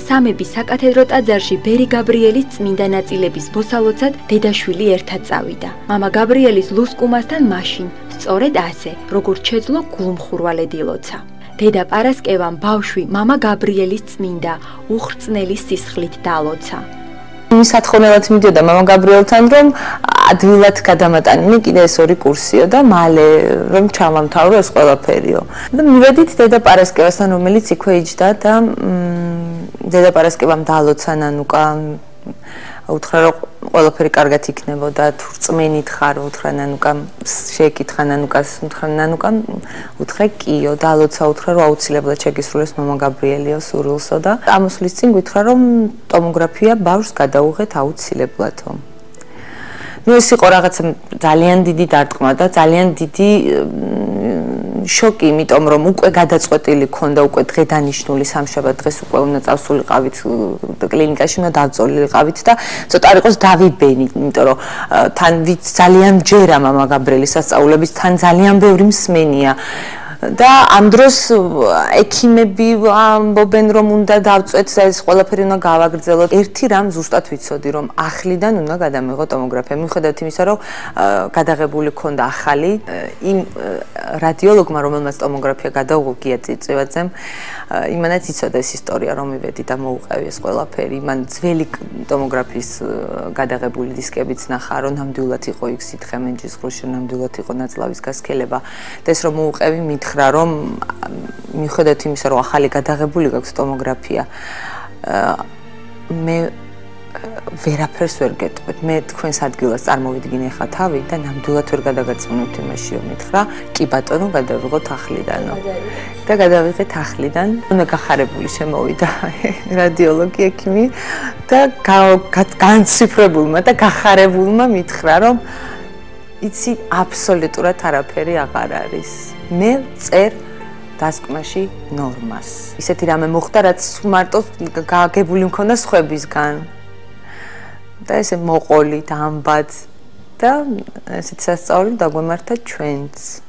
სამების საკათედრო ტაძარში ბერი გაბრიელის წმინდა ნაწილების მოსალოცად დედაშვილი ერთად წავიდა. მამა გაბრიელის ლუსკუმასთან მაშინ, სწორედ ასე, როგორც შეძლო გულმხურვალედ ილოცა. დედა პარასკევამ ბავშვი მამა გაბრიელის წმინდა უხრწნელი სისხლით დაალოცა. სათხოვნელად მიდიოდა მამა გაბრიელთან, რომ ადვილად გადამატანილი კიდე ეს ორი კურსიო და მალე რომ ჩამამთავრო ეს ყველაფერიო. და მივედით დედა პარასკევასთან, რომელიც იქვე იჯდა და დედა პარასკევამ დაალოცა ნანუკა, უთხრა რომ ყველაფერი კარგად იქნებოდა, თუ რწმენით ხარ, უთხრა ნანუკამ, შეეკითხა ნანუკას, უთხრა ნანუკამ, უთხრა კიო, დაალოცა, უთხრა რომ აუცილებლად შეგისრულეს მამა გაბრიელიო სურვილსო და ამოსვლის წინ გითხრა რომ ტომოგრაფია ბავშვს გადაუღეთ აუცილებლადო. ეს იყო რაღაცა ძალიან დიდი დარტყმა და ძალიან დიდი შოკი, იმიტომ რომ უკვე გადაწყვეტილი ქონდა, უკვე დღე დანიშნული სამშაბათ დღეს უკვე უნდა წავსულიყავით კლინიკაში, უნდა დავწოლილიყავით და ცოტა არ იყოს დავიბენით, იმიტომ რომ თან ძალიან ჯერა მამა გაბრიელის სასწაულების, თან ძალიან ბევრი მსმენია. და ამ დროს ექიმები ამბობენ რომ უნდა დავწვეთ და ეს ყველაფერი უნდა გავაგრძელოთ. ერთი რამ ზუსტად ვიცოდი რომ ახლიდან უნდა გადამეღო ტომოგრაფია. მიუხედავად იმისა რომ გადაღებული ქონდა ახალი იმ რადიოლოგმა რომელმაც ტომოგრაფია გადაუღო გია წიწევაძემ იმანაც იცოდა ეს ისტორია რომ მივედი და მოუყევი ეს ყველაფერი. მან ძველი ტომოგრაფიის გადაღებული დისკებიც ნახა რომ ნამდვილად იყო იქ სითხე მენჯის ღრუში, ნამდვილად იყო ნაწლავის გასქელება და ეს რომ მოუყევი მითხრა რომ მიუხედავად იმისა რომ ახალი გადაღებული გაქვს ტომოგრაფია მე ვერაფერს ვერ გეტყვით. მე თქვენს ადგილას წარმოვიდგინე ხა თავი და ნამდვილად ვერ გადაგაწმუნებთ იმაშიო მითხრა. კი ბატონო, გადავიღოთ ახლიდანო. და გადავიღეთ ახლიდან. უნდა გახარებული შემოვიდა რადიოლოგი ექიმი და განციფრებულმა და გახარებულმა მითხრა რომ იცი აბსოლუტურად არაფერი აღარ არის. მე წერ დასკვნაში ნორმას. ისეთი რამე მოხდა, რაც მარტო გაგებული მქონდა სხვებისგან. და ესე მოყოლით ამბად და ესეთ სასწაული დაგვემართა ჩვენც.